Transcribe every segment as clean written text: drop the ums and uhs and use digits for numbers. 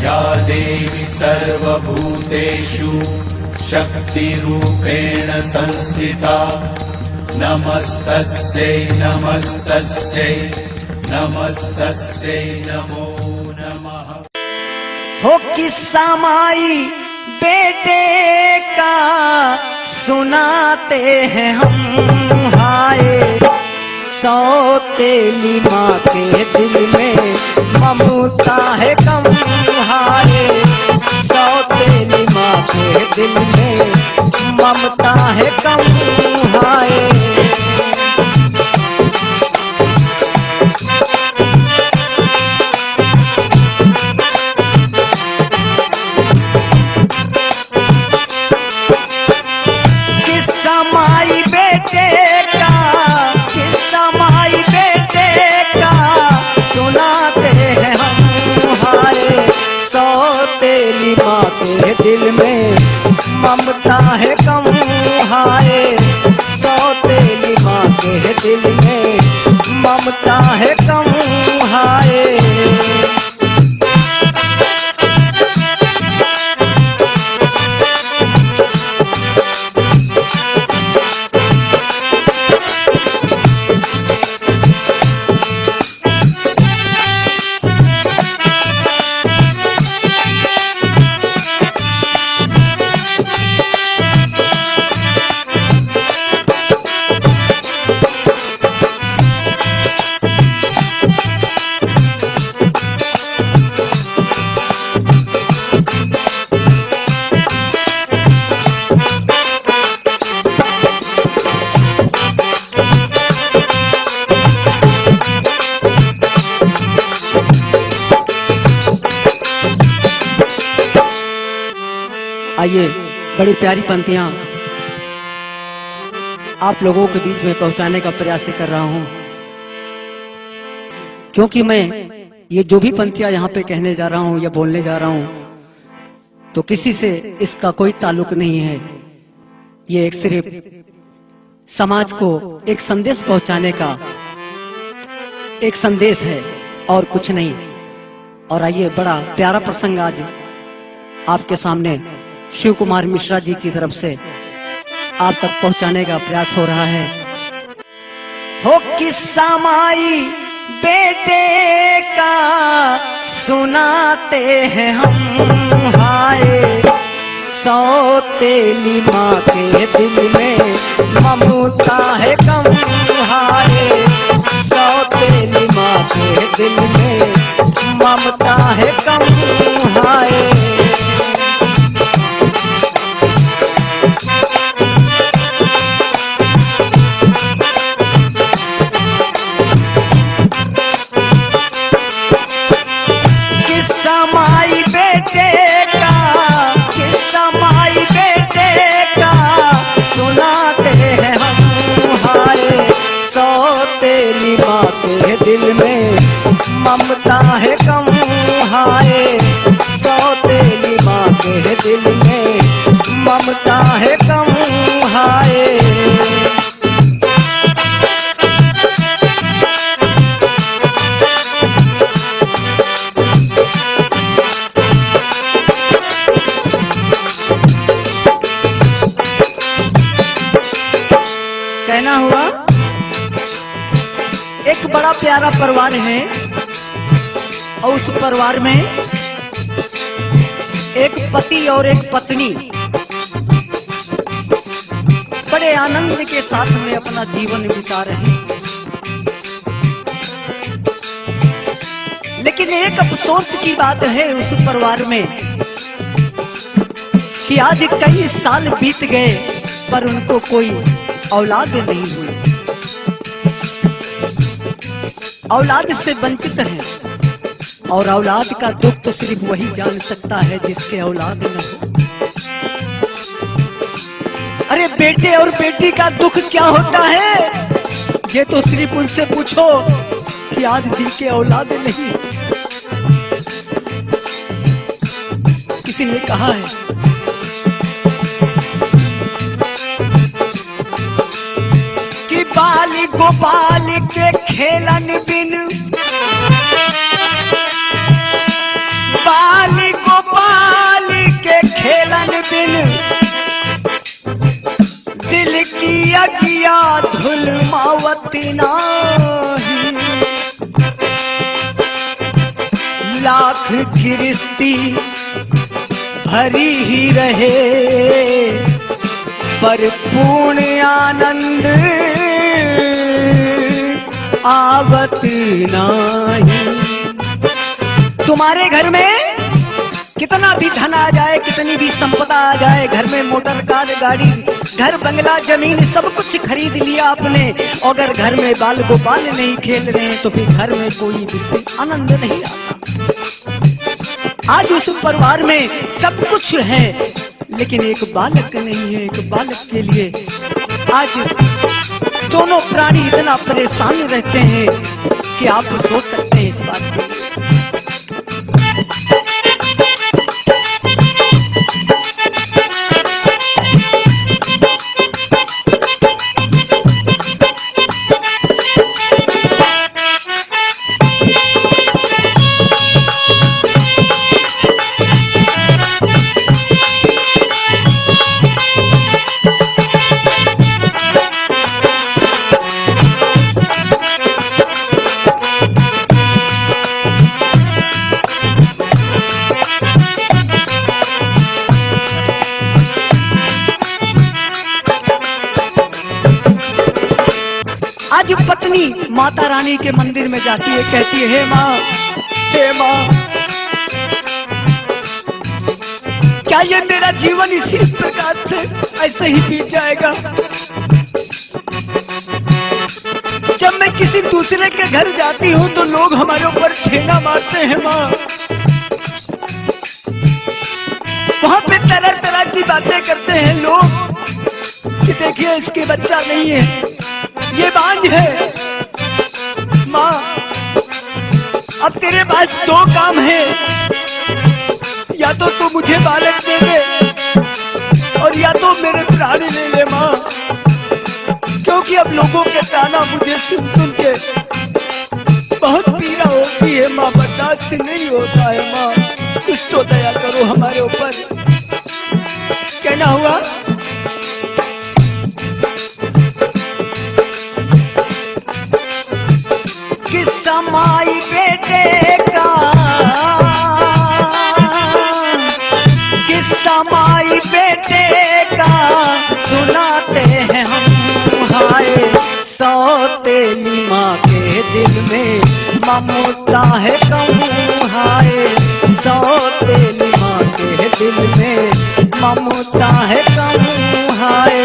या देवी सर्वभूतेषु शक्तिरूपेण संस्थिता नमस्तस्यै नमस्तस्यै नमस्तस्यै नमो नमः। हो किस्सा माई बेटे का सुनाते हैं हम, हाय सौतेली माँ के दिल में ममता है कम, हाय सौतेली माँ के दिल में ममता है कम, हाय के दिल में ममता है कम, हाय सौतेली माँ के दिल में ममता है कम, हाय आइए बड़ी प्यारी पंक्तियां आप लोगों के बीच में पहुंचाने का प्रयास कर रहा हूं, क्योंकि मैं ये जो भी पंक्तियां यहाँ पे कहने जा रहा हूं या बोलने जा रहा हूं तो किसी से इसका कोई ताल्लुक नहीं है। ये एक सिर्फ समाज को एक संदेश पहुंचाने का एक संदेश है और कुछ नहीं। और आइए बड़ा प्यारा प्रसंग आज आपके सामने शिव कुमार मिश्रा जी की तरफ से आप तक पहुंचाने का प्रयास हो रहा है। हो किस्सा माई बेटे का सुनाते हैं हम, हाय सौतेली माँ के दिल में ममता है कम, हाय सौतेली माँ के दिल में ममता है कम, हाय सौतेली माँ के दिल में ममता है कम, हाय सौतेली माँ के दिल में ममता है कम, हाय कहना हुआ एक बड़ा प्यारा परिवार है और उस परिवार में एक पति और एक पत्नी बड़े आनंद के साथ में अपना जीवन बिता रहे हैं। लेकिन एक अफसोस की बात है उस परिवार में कि आज कई साल बीत गए पर उनको कोई औलाद नहीं हुई, औलाद से वंचित है। और औलाद का दुख तो सिर्फ वही जान सकता है जिसके औलाद न हो। अरे बेटे और बेटी का दुख क्या होता है ये तो सिर्फ उनसे पूछो कि आज जिनके औलाद नहीं। किसी ने कहा है कि बाल गोपाल के खेलन बिन, बाल आवत नाही, लाख गिरस्ती भरी ही रहे, पर पूर्ण आनंद आवत नाही। तुम्हारे घर में कितना भी धन आ जाए, कितनी भी संपदा आ जाए, घर में मोटर कार गाड़ी, घर बंगला जमीन सब कुछ खरीद लिया आपने, अगर घर में बाल गोपाल नहीं खेल रहे हैं तो फिर घर में कोई विशेष आनंद नहीं आता। आज उस परिवार में सब कुछ है लेकिन एक बालक नहीं है। एक बालक के लिए आज दोनों प्राणी इतना परेशान रहते हैं कि आप सोच सकते हैं इस बात को। आज पत्नी माता रानी के मंदिर में जाती है, कहती है हे माँ, हे माँ, क्या ये मेरा जीवन इसी प्रकार से ऐसे ही बीत जाएगा? जब मैं किसी दूसरे के घर जाती हूँ तो लोग हमारे ऊपर ठेना मारते हैं माँ, वहां पे तरह तरह की बातें करते हैं लोग कि देखिए इसके बच्चा नहीं है, ये बांझ है। माँ, अब तेरे पास दो काम है, या तो तू मुझे बालक दे दे और या तो मेरे प्राण ले ले माँ, क्योंकि अब लोगों के ताना मुझे सुन सुन के बहुत पीड़ा होती है माँ, बर्दाश्त नहीं होता है माँ, कुछ तो दया करो हमारे ऊपर। कहना हुआ किस्सा माई बेटे का, किस्सा माई बेटे का सुनाते हैं हम, हाय सौतेली माँ के दिल में ममता है कम, हाय सौतेली माँ के दिल में ममता है कम, हाय।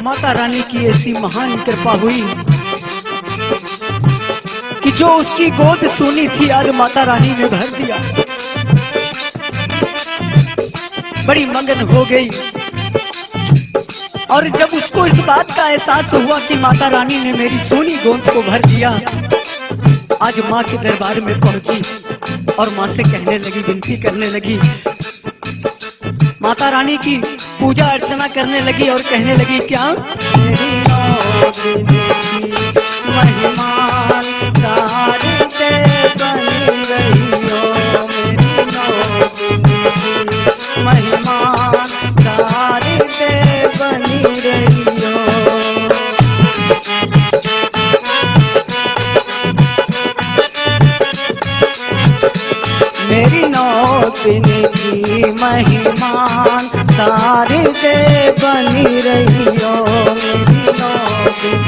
माता रानी की ऐसी महान कृपा हुई कि जो उसकी गोद सोनी थी आज माता रानी ने भर दिया। बड़ी मगन हो गई और जब उसको इस बात का एहसास हुआ कि माता रानी ने मेरी सोनी गोद को भर दिया, आज माँ के दरबार में पहुंची और माँ से कहने लगी, विनती करने लगी, माता रानी की पूजा अर्चना करने लगी और कहने लगी क्या? मेरी महिमान सारी ते बनी रही हो, मेरी महिमान सारी ते बनी रही हो। मेरी नौतिन की महिमान सारी दे बनी रही हो, मेरी नौतिन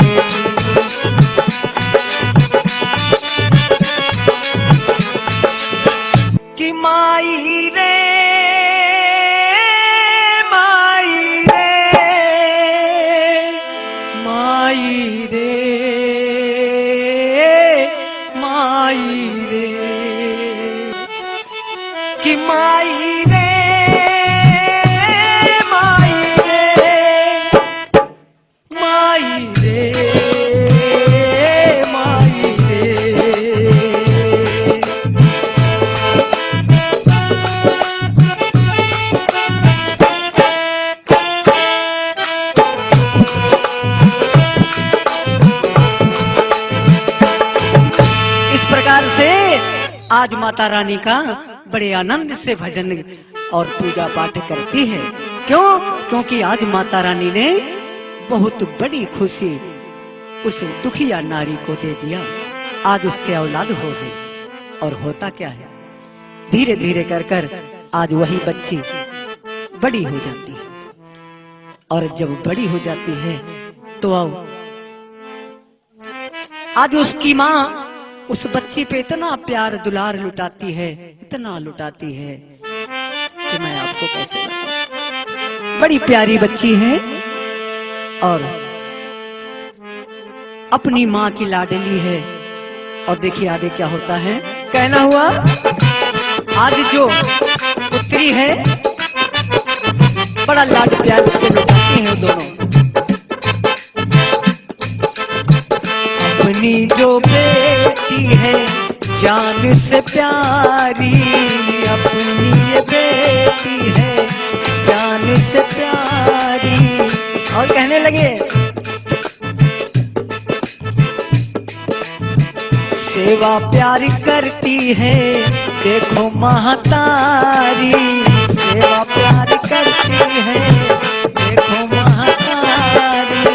की माई रे, माई रे, माई रे माई रे कि माई रे माई रे माई रे माई रे। इस प्रकार से आज माता रानी का बड़े आनंद से भजन और पूजा पाठ करती है। क्यों? क्योंकि आज माता रानी ने बहुत बड़ी खुशी उस दुखिया नारी को दे दिया। आज उसके औलाद हो गई। और होता क्या है, धीरे धीरे कर कर आज वही बच्ची बड़ी हो जाती है। और जब बड़ी हो जाती है तो आज उसकी माँ उस बच्ची पे इतना प्यार दुलार लुटाती है, इतना लुटाती है कि मैं आपको कैसे बताऊं। बड़ी प्यारी बच्ची है और अपनी माँ की लाडली है। और देखिए आगे क्या होता है, कहना हुआ आज जो पुत्री है बड़ा लाड प्यार उसको लुटाती है दोनों। अपनी जो बेटी है जान से प्यारी, अपनी ये बेटी है जान से प्यारी। और कहने लगे सेवा प्यार करती है देखो महतारी, सेवा प्यार करती है देखो महतारी।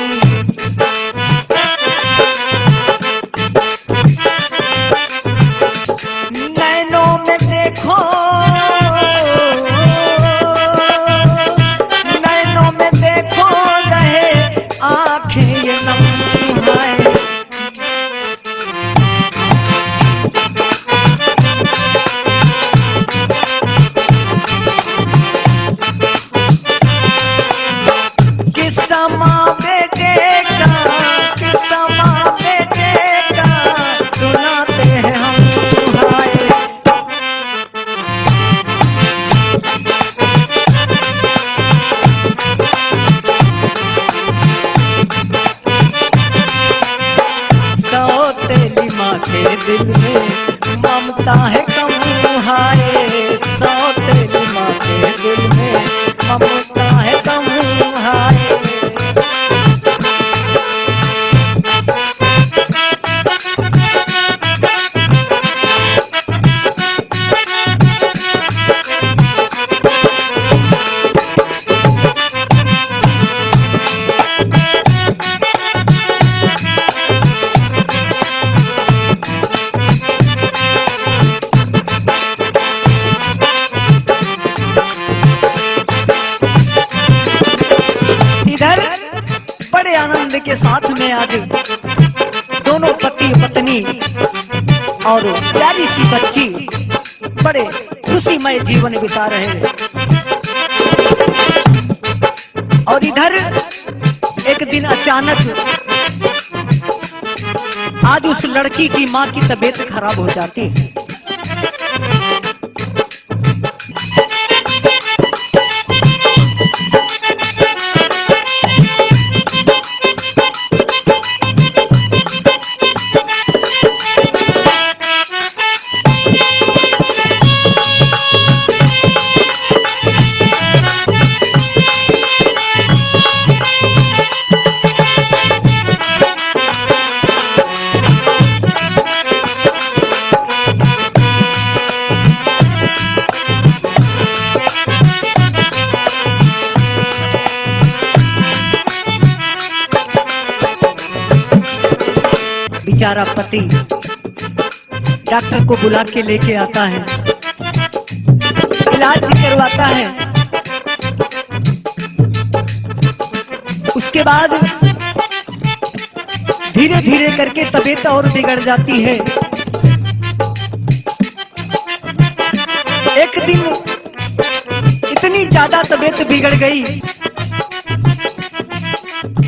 नैनों में देखो, नैनों में देखो रहे आंखें ये नम है। किस्सा माँ बेटे का, किस्सा माँ बेटे का सुनाते हैं हम तुम्हारे। सौतेली माँ के दिल में ममता है कम हाय, सौतेली माँ के दिल में ममता है कम हाय। आनंद के साथ में आज दोनों पति पत्नी और प्यारी सी बच्ची बड़े खुशीमय जीवन बिता रहे हैं। और इधर एक दिन अचानक आज उस लड़की की माँ की तबीयत खराब हो जाती है। बेचारा पति डॉक्टर को बुला के लेके आता है, इलाज करवाता है। उसके बाद धीरे धीरे करके तबीयत और बिगड़ जाती है। एक दिन इतनी ज्यादा तबीयत बिगड़ गई,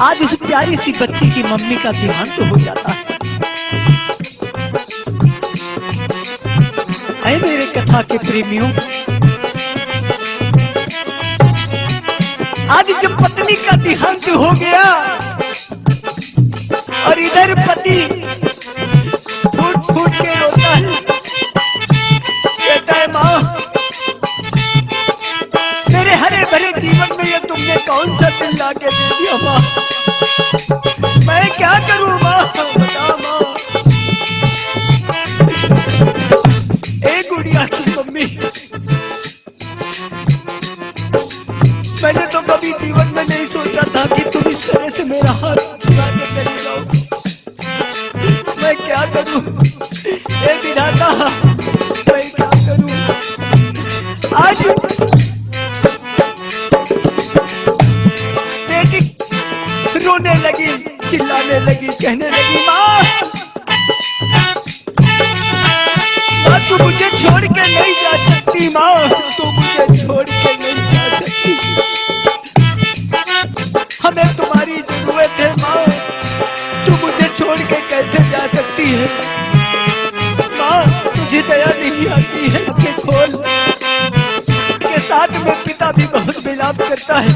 आज उस प्यारी सी बच्ची की मम्मी का देहांत हो जाता है। ऐ मेरे कथा के प्रेमियों, आज जब पत्नी का देहांत हो गया और इधर पति फूट फूट के रोता है, कहता है माँ मेरे हरे भरे जीवन में ये तुमने कौन सा दिल ला के दे दिया माँ, मैं क्या करूं माँ, बता माँ। ए गुड़िया की मम्मी, मैंने तो कभी जीवन में नहीं सोचा था कि तुम इस तरह से मेरा हाथ छुड़ा के चली जाओ, मैं क्या करूं ए विधाता, मैं क्या करूं। आज बेटी रोने लगी, चिल्लाने लगी, कहने लगी माँ तू मुझे छोड़ के नहीं जा सकती माँ, तू मुझे छोड़ के नहीं जा सकती, हमें तुम्हारी जरूरत है माँ, तू मुझे छोड़ के कैसे जा सकती है माँ, तुझे दया नहीं आती है, आंखें खोल। के साथ में पिता भी बहुत विलाप करता है।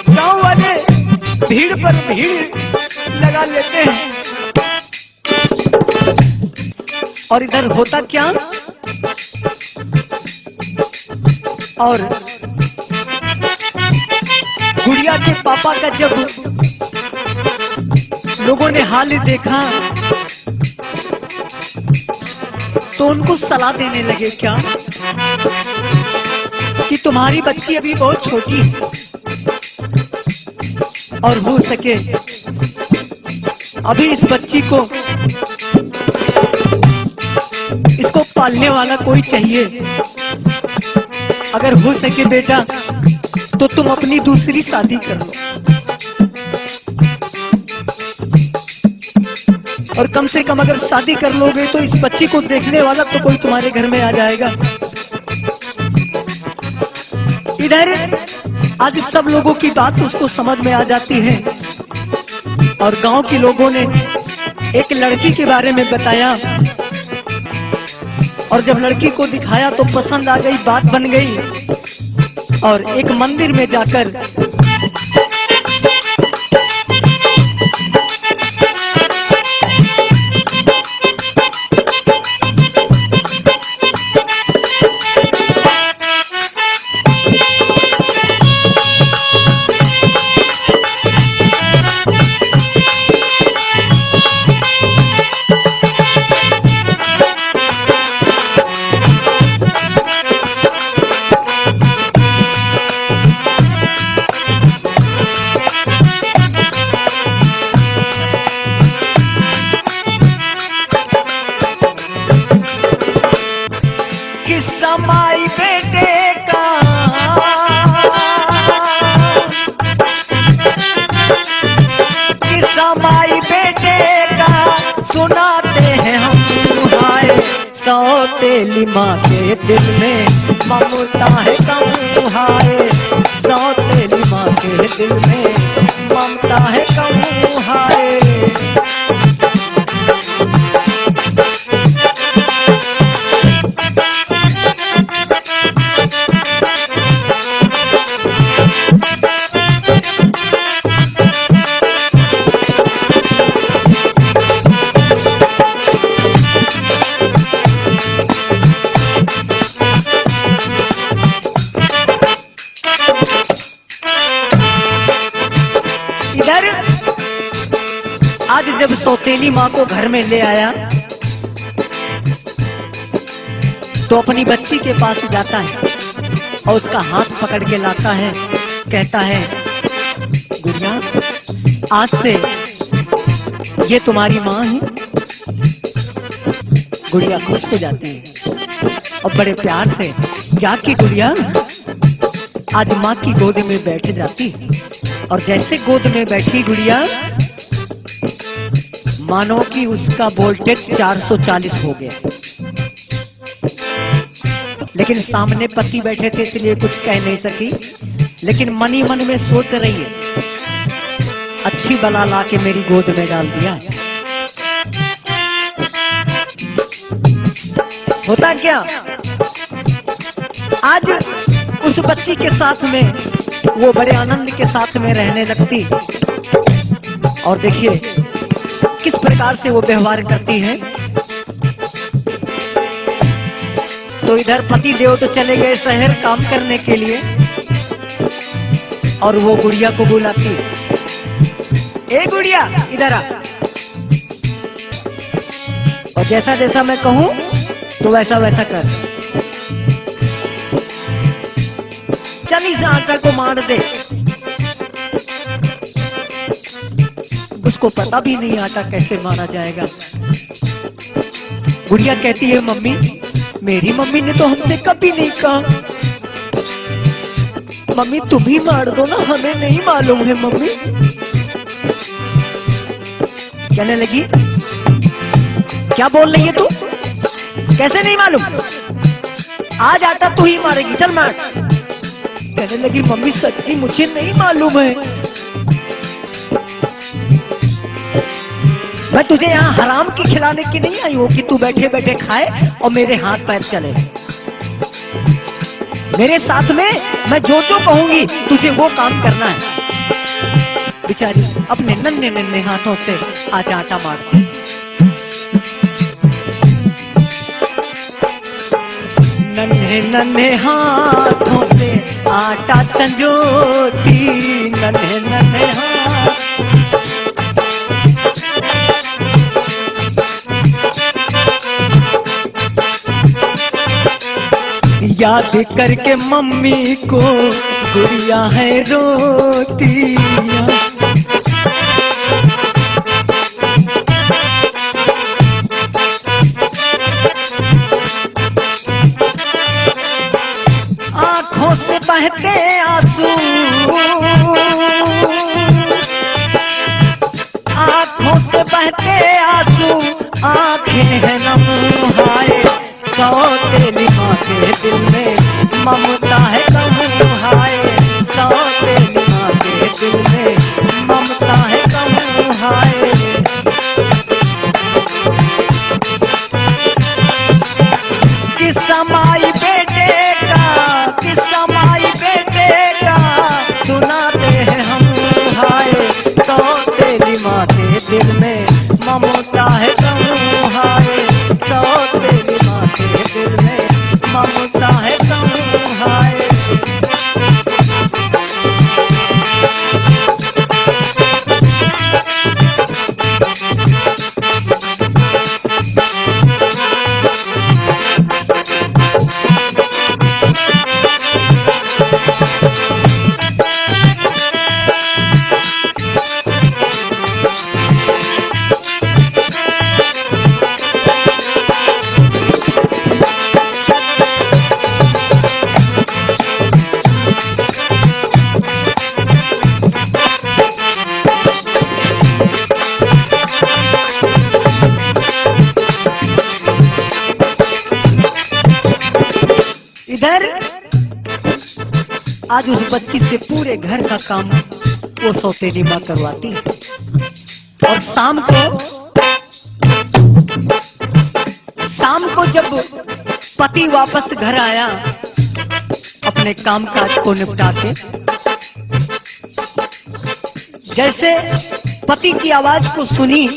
गांव वाले भीड़ पर भीड़ लगा लेते हैं और इधर होता क्या, और गुड़िया के पापा का जब लोगों ने हाल देखा तो उनको सलाह देने लगे क्या कि तुम्हारी बच्ची अभी बहुत छोटी है और हो सके अभी इस बच्ची को इसको पालने वाला कोई चाहिए, अगर हो सके बेटा तो तुम अपनी दूसरी शादी कर लो और कम से कम अगर शादी कर लोगे तो इस बच्ची को देखने वाला तो कोई तुम्हारे घर में आ जाएगा। इधर आज सब लोगों की बात उसको समझ में आ जाती है और गांव के लोगों ने एक लड़की के बारे में बताया और जब लड़की को दिखाया तो पसंद आ गई, बात बन गई और एक मंदिर में जाकर समाई बेटे का किस्सा माई बेटे का सुनाते हैं हम, हाय सौतेली माँ के दिल में ममता है कम, हाय सौतेली माँ के दिल में ममता है कम, हाय। आज जब सौतेली माँ को घर में ले आया तो अपनी बच्ची के पास जाता है और उसका हाथ पकड़ के लाता है, कहता है गुड़िया आज से ये तुम्हारी माँ है। गुड़िया खुश हो जाती है और बड़े प्यार से जाके गुड़िया आज माँ की गोद में बैठ जाती और जैसे गोद में बैठी गुड़िया मानो कि उसका वोल्टेज 440 हो गया। लेकिन सामने पति बैठे थे इसलिए कुछ कह नहीं सकी, लेकिन मनी मन में सोच रही है, अच्छी बला ला के मेरी गोद में डाल दिया। होता क्या, आज उस बच्ची के साथ में वो बड़े आनंद के साथ में रहने लगती, और देखिए किस प्रकार से वो व्यवहार करती है। तो इधर पति देव तो चले गए शहर काम करने के लिए, और वो गुड़िया को बुलाती, ए गुड़िया इधर आ। और जैसा जैसा मैं कहूं तो वैसा वैसा कर, चल इस आटा को मार दे। उसको पता भी नहीं आटा कैसे मारा जाएगा। गुड़िया कहती है, मम्मी मेरी मम्मी ने तो हमसे कभी नहीं कहा, मम्मी तुम ही मार दो ना, हमें नहीं मालूम है मम्मी। कहने लगी, क्या बोल रही है तू, कैसे नहीं मालूम, आज आटा तू ही मारेगी, चल मार। कहने लगी, मम्मी सच्ची मुझे नहीं मालूम है, मैं तुझे यहाँ हराम की खिलाने की नहीं आई हूँ कि तू बैठे बैठे खाए और मेरे हाथ पैर चले। मेरे साथ में मैं जो जो कहूंगी तुझे वो काम करना है। बेचारी अपने नन्हे नन्हे हाथों से आज आटा मारती। नन्हे नन्हे हाथों से आटा संजोती, नन्हे नन्हे हाथ। याद करके मम्मी को गुड़िया है रोती। आंखों से बहते आंसू, आंखों से बहते आंसू, आंखें हैं नम हाय, सौतेली माँ के दिल में ममता है कम हाय, सौतेली माँ के दिल में ममता है कम हाय। किस्सा माई बेटे का, किस्सा माई बेटे का सुनाते हैं हम हाय, सौतेली माँ के दिल में ममता है कम हाय, सौतेली माँ के दिल में ममता है कम हाय। इधर आज उस बच्ची से पूरे घर का काम वो सौतेली माँ करवाती, और शाम को जब पति वापस घर आया अपने काम काज को निपटा के, जैसे पति की आवाज को सुनी,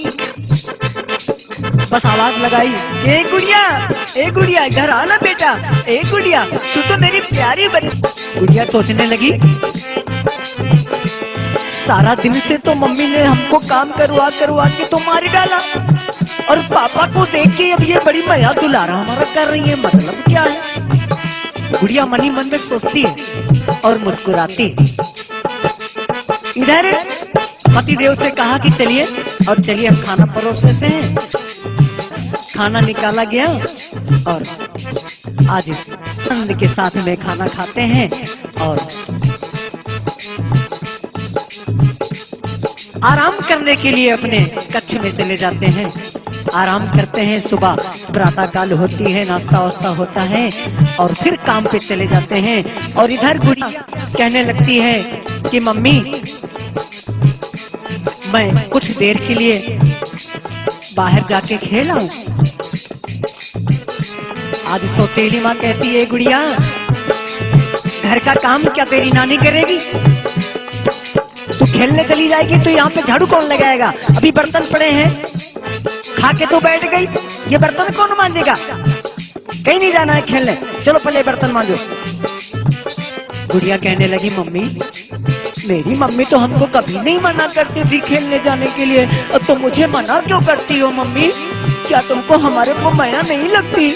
बस आवाज लगाई, ए गुड़िया इधर आना बेटा, ए गुड़िया तू तो मेरी प्यारी बनी। गुड़िया सोचने लगी, सारा दिन से तो मम्मी ने हमको काम करवा करवा के तो मार डाला, और पापा को देख के अब ये बड़ी माया दुलारा हमारा कर रही है, मतलब क्या है। गुड़िया मनी मन में सोचती है और मुस्कुराती। इधर पतिदेव से कहा कि चलिए हम खाना परोस लेते हैं। खाना निकाला गया और आज आनंद के साथ में खाना खाते हैं और आराम करने के लिए अपने कक्ष में चले जाते हैं। आराम करते हैं। सुबह प्रातः काल होती है, नाश्ता वास्ता होता है और फिर काम पे चले जाते हैं। और इधर गुड़िया कहने लगती है कि मम्मी मैं कुछ देर के लिए बाहर जाके खेल आऊं। आज सौतेली माँ कहती है गुड़िया घर का काम क्या तेरी नानी करेगी? तू खेलने चली जाएगी तो यहाँ पे झाड़ू कौन लगाएगा? अभी बर्तन पड़े हैं, खा के तो बैठ गई, ये बर्तन कौन मांजेगा? कहीं नहीं जाना है खेलने, चलो पहले बर्तन मांजो। गुड़िया कहने लगी मम्मी मेरी मम्मी तो हमको कभी नहीं मना करती थी खेलने जाने के लिए, अब तो मुझे मना क्यों करती हो मम्मी? क्या तुमको हमारे को माया नहीं लगती?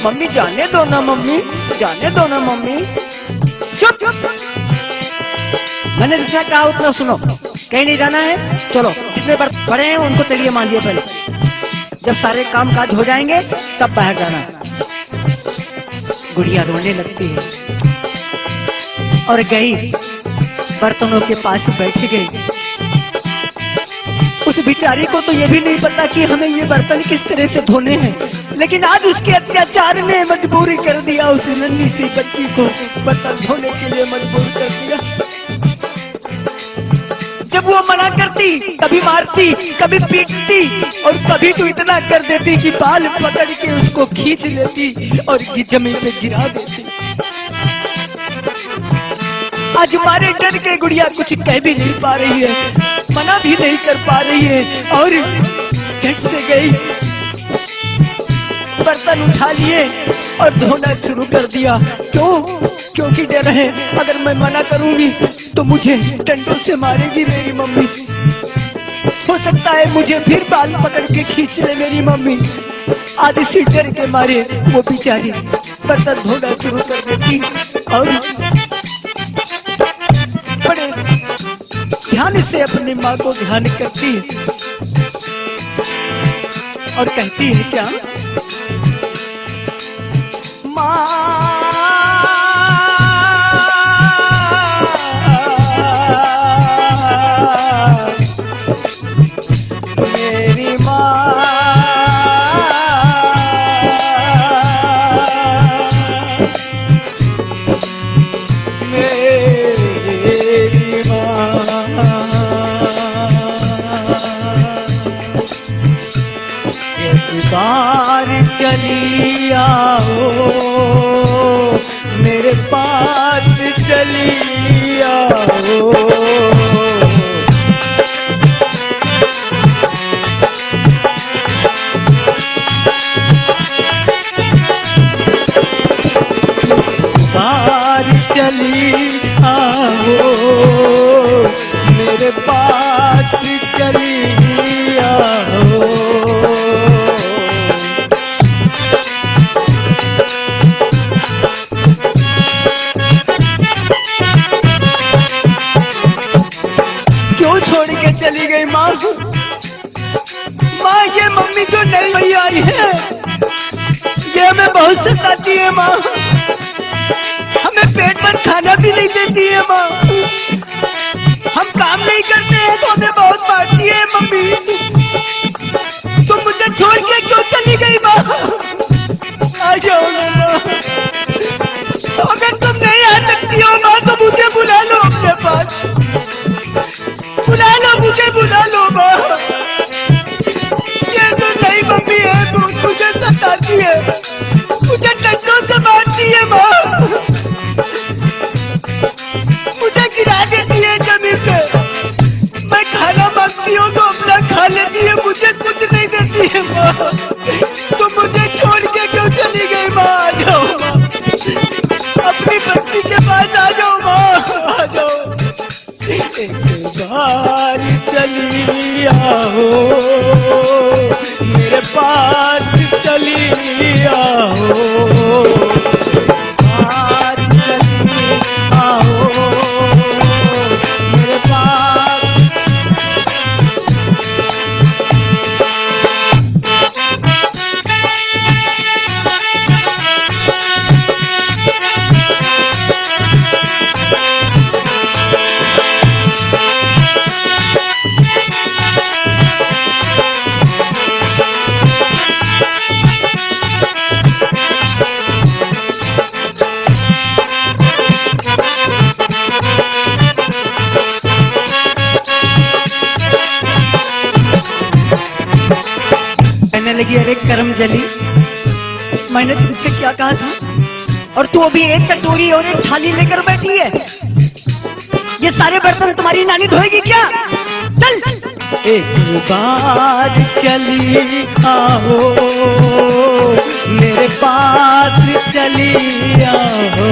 मम्मी जाने दो ना मम्मी, जाने दो ना मम्मी। चुप, मैंने जितना कहा उतना सुनो, कहीं नहीं जाना है। चलो जितने बर्तन पड़े हैं उनको चलिए मांजिए पहले, जब सारे काम काज हो जाएंगे तब बाहर जाना है। गुड़िया रोने लगती है और गई बर्तनों के पास बैठ गई। उस बिचारी को तो ये भी नहीं पता कि हमें ये बर्तन किस तरह से धोने हैं, लेकिन आज उसके अत्याचार ने मजबूरी कर दिया उस नन्ही सी बच्ची को बर्तन धोने के लिए मजबूर कर दिया। जब वो मना करती कभी मारती कभी पीटती और कभी तो इतना कर देती कि बाल पकड़ के उसको खींच लेती और जमीन पे गिरा देती। आज हमारे डर के गुड़िया कुछ कह भी नहीं पा रही है, मना भी नहीं कर पा रही है और झट से गई बर्तन उठा लिए और धोना शुरू कर दिया। क्यों? क्योंकि डर है अगर मैं मना करूंगी तो मुझे डंडों से मारेगी मेरी मम्मी। हो सकता है मुझे फिर बाल पकड़ के खींच ले मेरी मम्मी। आज इसी डर के मारे वो बेचारी बर्तन धोना शुरू कर देती और बड़े ध्यान से अपनी माँ को ध्यान करती है और कहती है क्या? मेरी माँ मेरी माँ एक बार चली आओ मेरे पास चली आओ। बार चली आओ मेरे पास चली आओ। चली गई माँ। माँ ये मम्मी जो नई भई आई है ये हमें बहुत सताती है माँ, हमें पेट भर खाना भी नहीं देती है माँ, हम काम नहीं करते हैं तो हमें बहुत मारती है मम्मी। तुम मुझे छोड़ के क्यों चली गई माँ? आ जाओ ना माँ, अगर तुम नहीं आ सकती हो माँ तो मुझे बुला लो अपने पास, बुला लो मुझे, बुला लो माँ। ये तो नई मम्मी है, मुझे सताती है, मुझे डंडों से मारती है माँ, मुझे गिरा देती है जमीन पे। मैं खाना मांगती हूँ तो अपना खा कहेगी अरे करम जली, मैंने तुमसे क्या कहा था, और तू अभी एक कटोरी और एक थाली लेकर बैठी है। ये सारे बर्तन तुम्हारी नानी धोएगी क्या? चल। एक बार चली आओ मेरे पास चली आओ,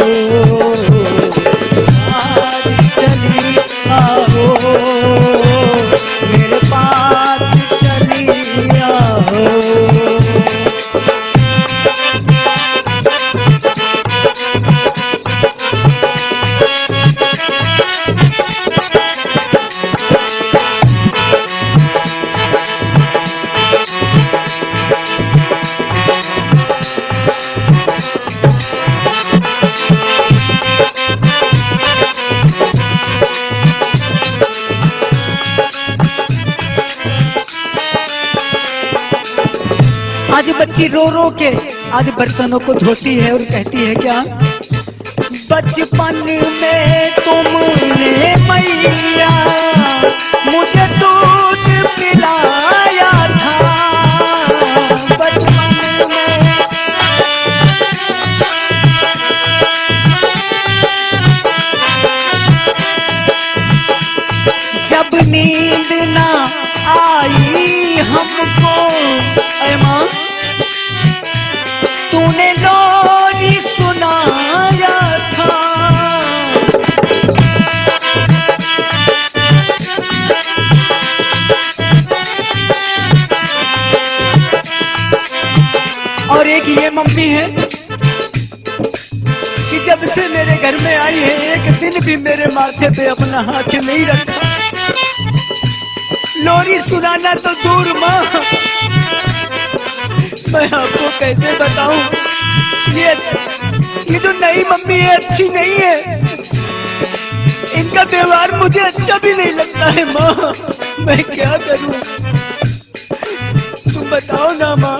चली आओ मेरे पास चली आओ। आज बच्ची रो रो के आज बर्तनों को धोती है और कहती है क्या, बचपन में तुमने मैया मुझे दूध पिलाया था, बचपन में जब नींद ना आई हमको, ऐ माँ तूने लोरी सुनाया था। और एक ये मम्मी है कि जब से मेरे घर में आई है एक दिन भी मेरे माथे पे अपना हाथ नहीं रखा। लोरी सुनाना तो दूर माँ, मैं आपको कैसे बताऊं, ये जो नई मम्मी है अच्छी नहीं है, इनका व्यवहार मुझे अच्छा भी नहीं लगता है माँ, मैं क्या करूं, तुम बताओ ना माँ।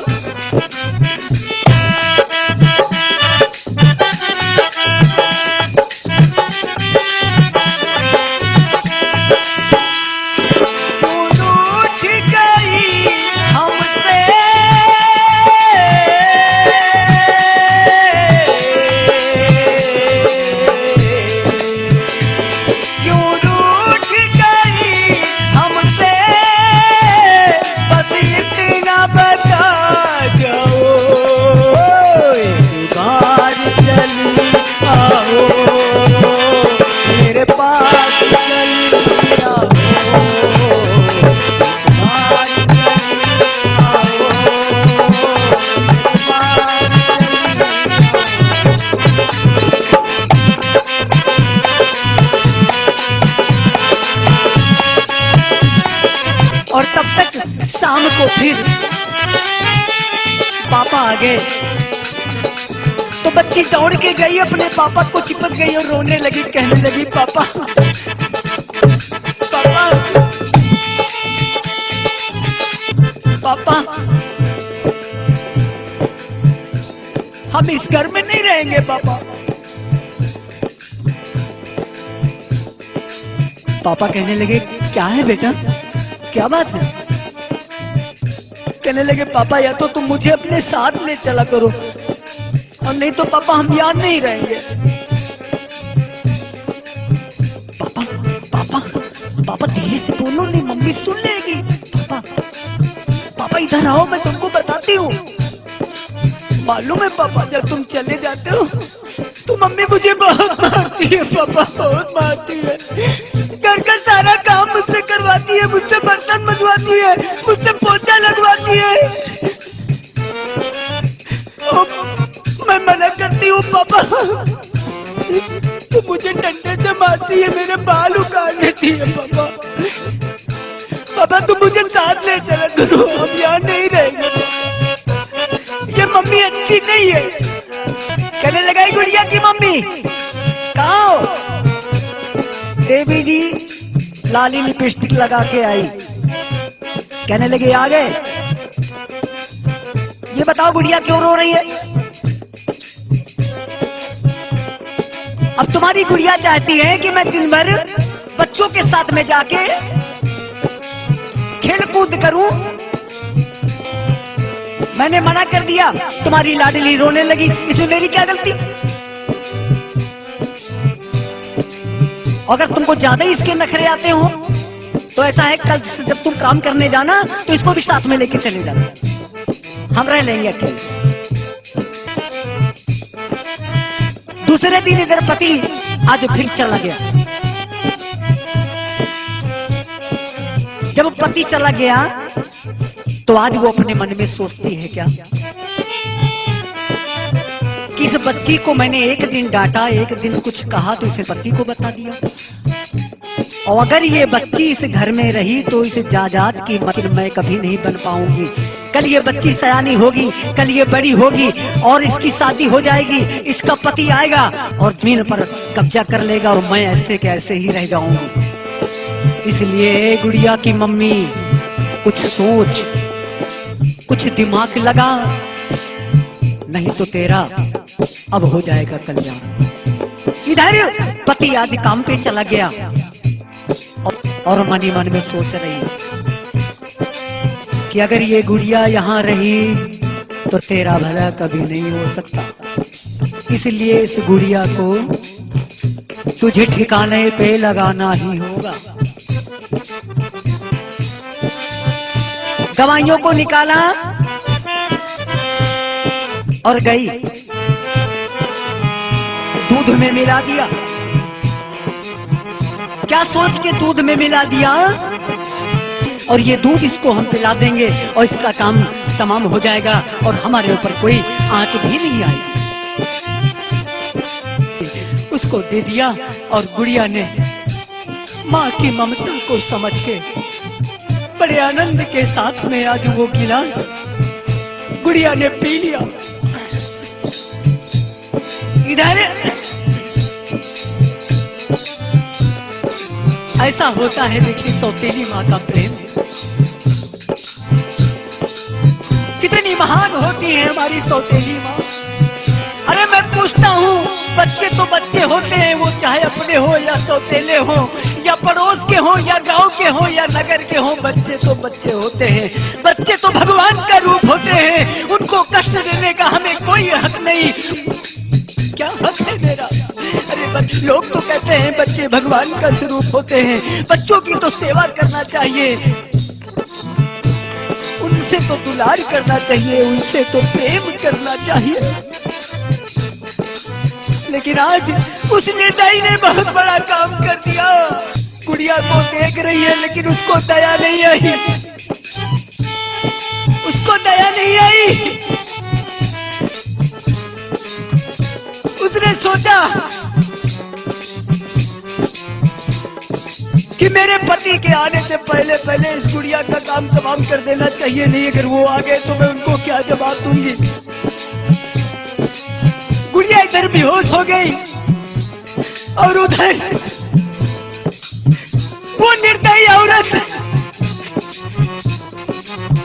और तब तक शाम को फिर पापा आ गए तो बच्ची दौड़ के गई अपने पापा को चिपक गई और रोने लगी, कहने लगी पापा पापा पापा हम इस घर में नहीं रहेंगे पापा। पापा कहने लगे क्या है बेटा, क्या बात है? कहने लगे पापा या तो तुम मुझे अपने साथ ले चला करो और नहीं तो पापा हम यहाँ नहीं रहेंगे। पापा पापा पापा धीरे से बोलो, नहीं मम्मी सुन लेगी। पापा पापा इधर आओ, मैं तुमको बताती हूँ। मालूम है पापा जब तुम चले जाते हो तो मम्मी मुझे बहुत मारती है पापा, बहुत मारती है। घर का सारा काम मुझसे करवाती है, मुझसे बर्तन मजवाती है, मुझसे पोछा लगवाती है। मैं मना करती हूँ पापा तो मुझे डंडे से मारती है, मेरे बाल उखाड़ लेती है पापा। पापा तुम मुझे साथ ले चला करो, हम यहाँ नहीं रहेंगे। ये मम्मी अच्छी नहीं है। कहने लगा गुड़िया की मम्मी कहाँ हो? देवी जी लाली लिपस्टिक लगा के आई। कहने लगे आ गए। ये बताओ गुड़िया क्यों रो रही है? अब तुम्हारी गुड़िया चाहती है कि मैं दिन भर बच्चों के साथ में जाके खेल कूद करूं, मैंने मना कर दिया, तुम्हारी लाडली रोने लगी, इसमें मेरी क्या गलती? अगर तुमको ज्यादा ही इसके नखरे आते हो तो ऐसा है, कल से जब तुम काम करने जाना तो इसको भी साथ में लेके चले जाना, हम रह लेंगे अकेले। दूसरे दिन इधर पति आज फिर चला गया। जब पति चला गया तो आज वो अपने मन में सोचती है क्या कि इस बच्ची को मैंने एक दिन डांटा, एक दिन कुछ कहा तो इसे पति को बता दिया, और अगर ये बच्ची इस घर में रही तो इस जायदाद की मतलब मैं कभी नहीं बन पाऊंगी। कल ये बच्ची सयानी होगी, कल ये बड़ी होगी और इसकी शादी हो जाएगी, इसका पति आएगा और जमीन पर कब्जा कर लेगा और मैं ऐसे के ऐसे ही रह जाऊंगी। इसलिए गुड़िया की मम्मी कुछ सोच, कुछ दिमाग लगा, नहीं तो तेरा अब हो जाएगा कल्याण। इधर पति आज काम पे चला गया और मन ही मन में सोच रही कि अगर ये गुड़िया यहाँ रही तो तेरा भला कभी नहीं हो सकता, इसलिए इस गुड़िया को तुझे ठिकाने पे लगाना ही होगा। दवाइयों को निकाला और गई, दूध में मिला दिया। क्या सोच के दूध में मिला दिया, और ये दूध इसको हम पिला देंगे और इसका काम तमाम हो जाएगा और हमारे ऊपर कोई आंच भी नहीं आएगी। उसको दे दिया और गुड़िया ने माँ की ममता को समझ के बड़े आनंद के साथ में आज वो गिलास गुड़िया ने पी लिया। इधर ऐसा होता है, देखिए सौतेली माँ का प्रेम कितनी महान होती है हमारी सौतेली माँ। अरे मैं पूछता हूँ, बच्चे तो बच्चे होते हैं, वो चाहे अपने हो या सौतेले हो या पड़ोस के हो या गांव के हो या नगर के हो, बच्चे तो बच्चे होते हैं। बच्चे तो भगवान का रूप होते हैं, उनको कष्ट देने का हमें कोई हक नहीं। क्या हक है मेरा? अरे लोग तो कहते हैं बच्चे भगवान का स्वरूप होते हैं, बच्चों की तो सेवा करना चाहिए, उनसे तो दुलार करना चाहिए, उनसे तो प्रेम करना चाहिए। लेकिन आज उस निर्दयी ने बहुत बड़ा काम कर दिया। गुड़िया को देख रही है लेकिन उसको दया नहीं आई, उसको दया नहीं आई। उसने सोचा कि मेरे पति के आने से पहले पहले इस गुड़िया का काम तमाम कर देना चाहिए, नहीं अगर वो आ गए तो मैं उनको क्या जवाब दूंगी। गुड़िया इधर बेहोश हो गई और उधर वो निर्दयी औरत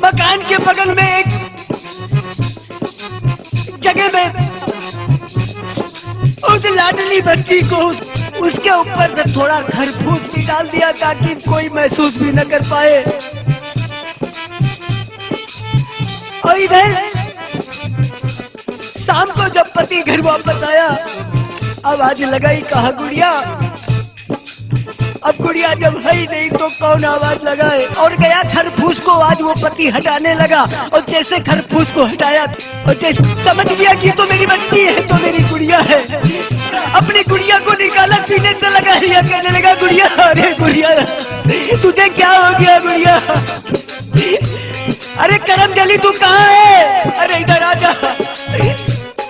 मकान के बगल में एक जगह में उस लाडली बच्ची को उसके ऊपर से थोड़ा खरफूस भी डाल दिया ताकि कोई महसूस भी न कर पाए। और इधर शाम को जब पति घर वापस आया, आवाज लगाई, कहा गुड़िया। अब गुड़िया जब है ही नहीं तो कौन आवाज लगाए, और गया खरफूस को आज वो पति हटाने लगा। और जैसे खरफूस को हटाया और जैसे समझ गया कि तो मेरी बच्ची है, तो मेरी गुड़िया है, अपनी गुड़िया को निकाला, सीने से लगा लिया, कहने लगा गुड़िया, अरे गुड़िया तुझे क्या हो गया गुड़िया? अरे करम जली तू कहाँ है? अरे इधर आ जा।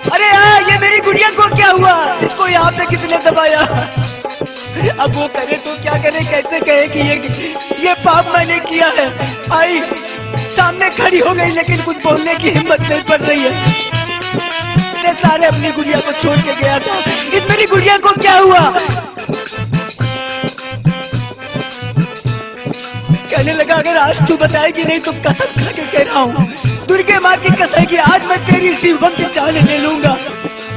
अरे ये मेरी गुड़िया को क्या हुआ? इसको यहाँ पे किसने दबाया? अब वो करे तो क्या करे, कैसे कहे कि ये पाप मैंने किया है। आई सामने खड़ी हो गई लेकिन कुछ बोलने की हिम्मत नहीं पड़ रही है। सारे अपनी गुड़िया को छोड़ के गया था, इस मेरी गुड़िया को क्या हुआ? कहने लगा अगर आज तू बताएगी नहीं तो कसम खा के कह रहा हूँ, दुर्गे माँ की कसम कि आज मैं तेरी शिवभक्त जान ले लूंगा।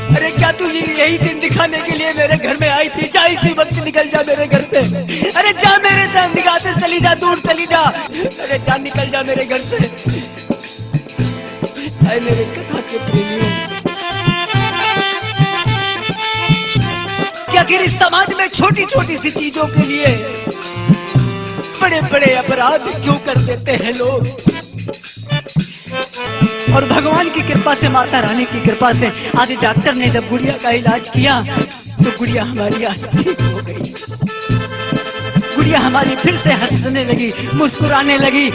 अरे क्या तू यही दिन दिखाने के लिए मेरे घर में आई थी? जा इसी वक्त निकल जा मेरे घर से। अरे जा मेरे से निगाह से चली जा, दूर चली जा। अरे जा निकल जा मेरे घर से। है मेरे कथा के प्रेमियों कि आखिर इस समाज में छोटी छोटी सी चीजों के लिए बड़े बड़े अपराध क्यों कर देते हैं लोग। और भगवान की कृपा से, माता रानी की कृपा से आज डॉक्टर ने जब गुड़िया का इलाज किया तो गुड़िया हमारी आज ठीक हो गई। गुड़िया हमारी फिर से हंसने लगी, मुस्कुराने लगी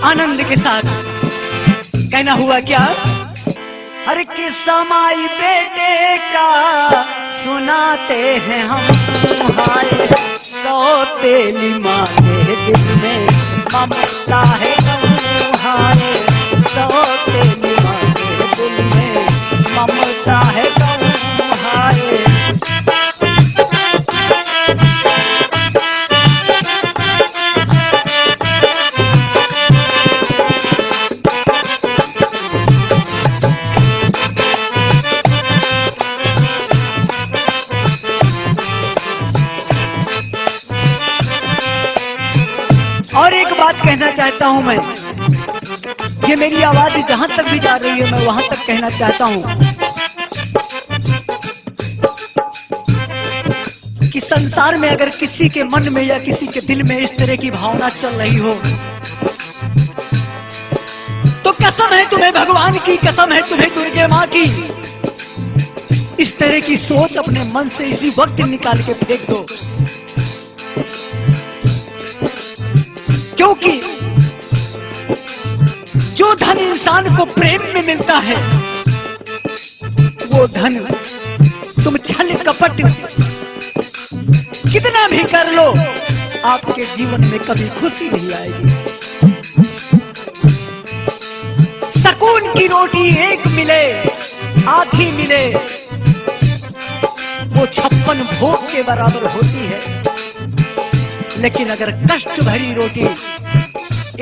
आनंद के साथ। कहना हुआ क्या, हर किस्सा माई बेटे का सुनाते हैं हम, हाय सौतेली माँ के दिल में ममता है कम, हाय सौतेली माँ के दिल में ममता है कम, हाय। और एक बात कहना चाहता हूं मैं, ये मेरी आवाज जहां तक भी जा रही है मैं वहां तक कहना चाहता हूं कि संसार में अगर किसी के मन में या किसी के दिल में इस तरह की भावना चल रही हो तो कसम है तुम्हें भगवान की, कसम है तुम्हें दुर्गे माँ की, इस तरह की सोच अपने मन से इसी वक्त निकाल के फेंक दो। क्योंकि जो धन इंसान को प्रेम में मिलता है वो धन तुम छल कपट कितना भी कर लो आपके जीवन में कभी खुशी नहीं आएगी। सुकून की रोटी एक मिले आधी मिले वो 56 भोग के बराबर होती है, लेकिन अगर कष्ट भरी रोटी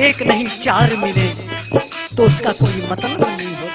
एक नहीं 4 मिले तो उसका कोई मतलब नहीं हो।